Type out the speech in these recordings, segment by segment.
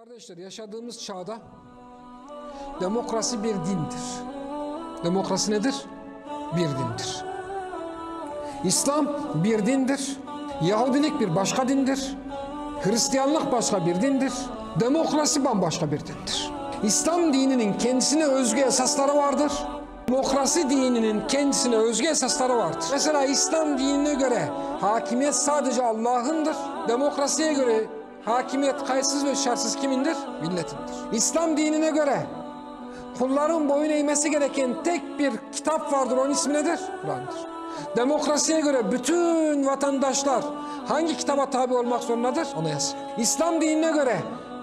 Kardeşler, yaşadığımız çağda demokrasi bir dindir. Demokrasi nedir? Bir dindir. İslam bir dindir. Yahudilik bir başka dindir. Hristiyanlık başka bir dindir. Demokrasi bambaşka bir dindir. İslam dininin kendisine özgü esasları vardır. Demokrasi dininin kendisine özgü esasları vardır. Mesela İslam dinine göre hakimiyet sadece Allah'ındır. Demokrasiye göre hakimiyet kayıtsız ve şartsız kimindir? Milletindir. İslam dinine göre kulların boyun eğmesi gereken tek bir kitap vardır. Onun ismi nedir? Kur'an'dır. Demokrasiye göre bütün vatandaşlar hangi kitaba tabi olmak zorundadır? Anayasa. İslam dinine göre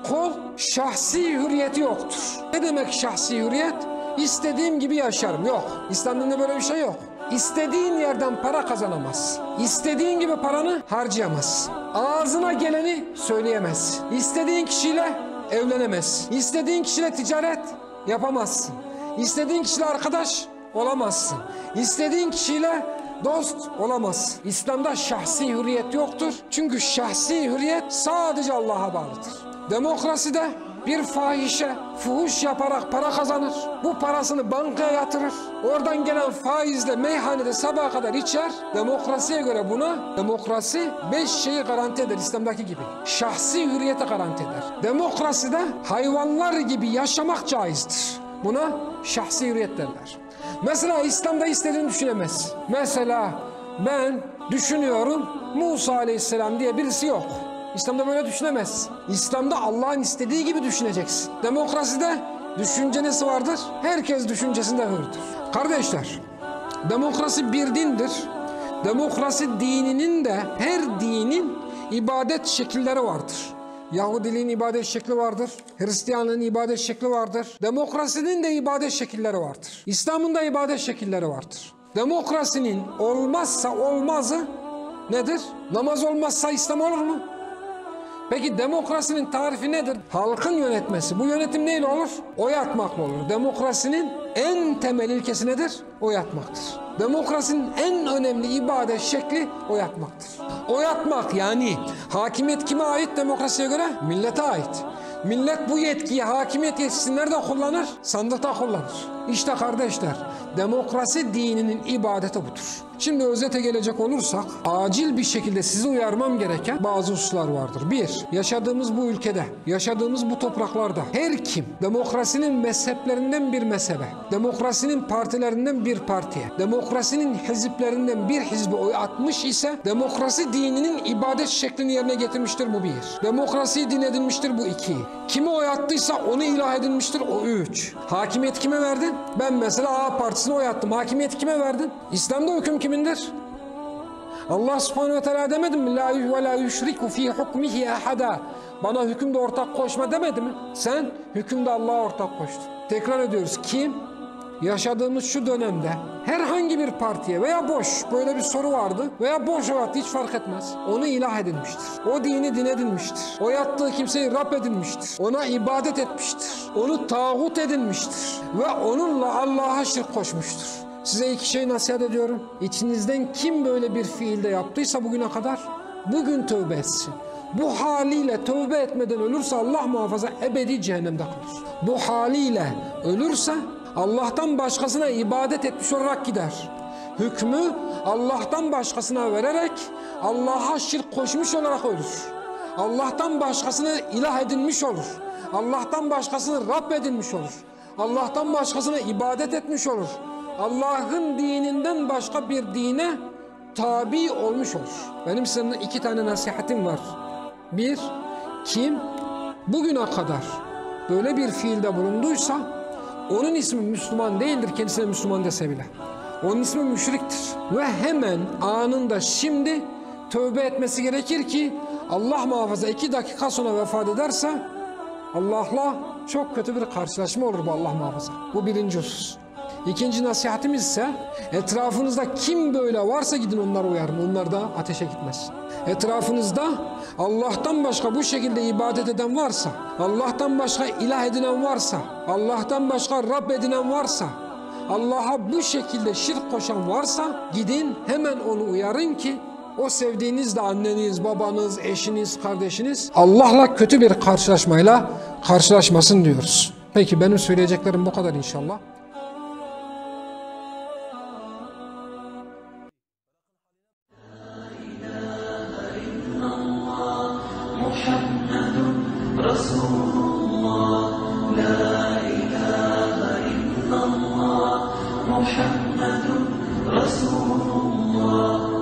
kul şahsi hürriyeti yoktur. Ne demek şahsi hürriyet? İstediğim gibi yaşarım. Yok. İslam dininde böyle bir şey yok. İstediğin yerden para kazanamaz. İstediğin gibi paranı harcayamaz. Ağzına geleni söyleyemez. İstediğin kişiyle evlenemez. İstediğin kişiyle ticaret yapamazsın. İstediğin kişiyle arkadaş olamazsın. İstediğin kişiyle dost olamazsın. İslam'da şahsi hürriyet yoktur. Çünkü şahsi hürriyet sadece Allah'a bağlıdır. Demokraside bir fahişe fuhuş yaparak para kazanır. Bu parasını bankaya yatırır. Oradan gelen faizle meyhanede sabaha kadar içer. Demokrasiye göre buna demokrasi 5 şeyi garanti eder İslam'daki gibi. Şahsi hürriyete garanti eder. Demokraside hayvanlar gibi yaşamak caizdir. Buna şahsi hürriyet derler. Mesela İslam'da istediğini düşünemez. Mesela ben düşünüyorum Musa Aleyhisselam diye birisi yok. İslam'da böyle düşünemez. İslam'da Allah'ın istediği gibi düşüneceksin. Demokraside düşünce nesi vardır? Herkes düşüncesinde hürdür. Kardeşler, demokrasi bir dindir. Demokrasi dininin de her dinin ibadet şekilleri vardır. Yahudiliğin ibadet şekli vardır. Hristiyanlığın ibadet şekli vardır. Demokrasinin de ibadet şekilleri vardır. İslam'ın da ibadet şekilleri vardır. Demokrasinin olmazsa olmazı nedir? Namaz olmazsa İslam olur mu? Peki demokrasinin tarifi nedir? Halkın yönetmesi. Bu yönetim neyle olur? Oy atmakla olur. Demokrasinin en temel ilkesi nedir? Oy atmaktır. Demokrasinin en önemli ibadet şekli oy atmaktır. Oy atmak yani hakimiyet kime ait demokrasiye göre? Millete ait. Millet bu yetkiyi, hakimiyet yetkisini nerede kullanır? Sandıkta kullanır. İşte kardeşler, demokrasi dininin ibadeti budur. Şimdi özete gelecek olursak, acil bir şekilde sizi uyarmam gereken bazı hususlar vardır. 1. Yaşadığımız bu ülkede, yaşadığımız bu topraklarda her kim demokrasinin mezheplerinden bir mezhebe, demokrasinin partilerinden bir partiye, demokrasinin hizplerinden bir hizbe oy atmış ise demokrasi dininin ibadet şeklini yerine getirmiştir, bu 1. Demokrasiyi din edinmiştir, bu 2. Kime oy attıysa onu ilah edinmiştir, o 3. Hakimiyet kime verdin? Ben mesela A partisine oy attım. Hakimiyet kime verdin? İslam'da hüküm kimindir? Allah subhanehu ve teala demedi mi? La ve la yüşriku fi hukmihi ahada. Bana hükümde ortak koşma demedi mi? Sen hükümde Allah'a ortak koştun. Tekrar ediyoruz. Kim? Yaşadığımız şu dönemde herhangi bir partiye veya boş böyle bir soru vardı veya boş oy attı, hiç fark etmez. Onu ilah edinmiştir. O dini din edinmiştir. Oy attığı kimseyi Rab edinmiştir. Ona ibadet etmiştir. Onu tağut edinmiştir. Ve onunla Allah'a şirk koşmuştur. Size 2 şey nasihat ediyorum. İçinizden kim böyle bir fiilde yaptıysa bugüne kadar, bugün tövbe etsin. Bu haliyle tövbe etmeden ölürse Allah muhafaza ebedi cehennemde kalır. Bu haliyle ölürse Allah'tan başkasına ibadet etmiş olarak gider. Hükmü Allah'tan başkasına vererek Allah'a şirk koşmuş olarak ölür. Allah'tan başkasını ilah edinmiş olur. Allah'tan başkasını Rab edinmiş olur. Allah'tan başkasına ibadet etmiş olur. Allah'ın dininden başka bir dine tabi olmuş olur. Benim size 2 tane nasihatim var. 1. Kim bugüne kadar böyle bir fiilde bulunduysa onun ismi Müslüman değildir, kendisine Müslüman dese bile. Onun ismi müşriktir. Ve hemen anında şimdi tövbe etmesi gerekir ki Allah muhafaza 2 dakika sonra vefat ederse Allah'la çok kötü bir karşılaşma olur, bu Allah muhafaza. Bu 1. husus. 2. nasihatimiz ise etrafınızda kim böyle varsa gidin onları uyarın. Onlar da ateşe gitmesin. Etrafınızda Allah'tan başka bu şekilde ibadet eden varsa, Allah'tan başka ilah edinen varsa, Allah'tan başka Rab edinen varsa, Allah'a bu şekilde şirk koşan varsa gidin hemen onu uyarın ki o sevdiğiniz de anneniz, babanız, eşiniz, kardeşiniz Allah'la kötü bir karşılaşmayla karşılaşmasın diyoruz. Peki benim söyleyeceklerim bu kadar inşallah. محمد رسول الله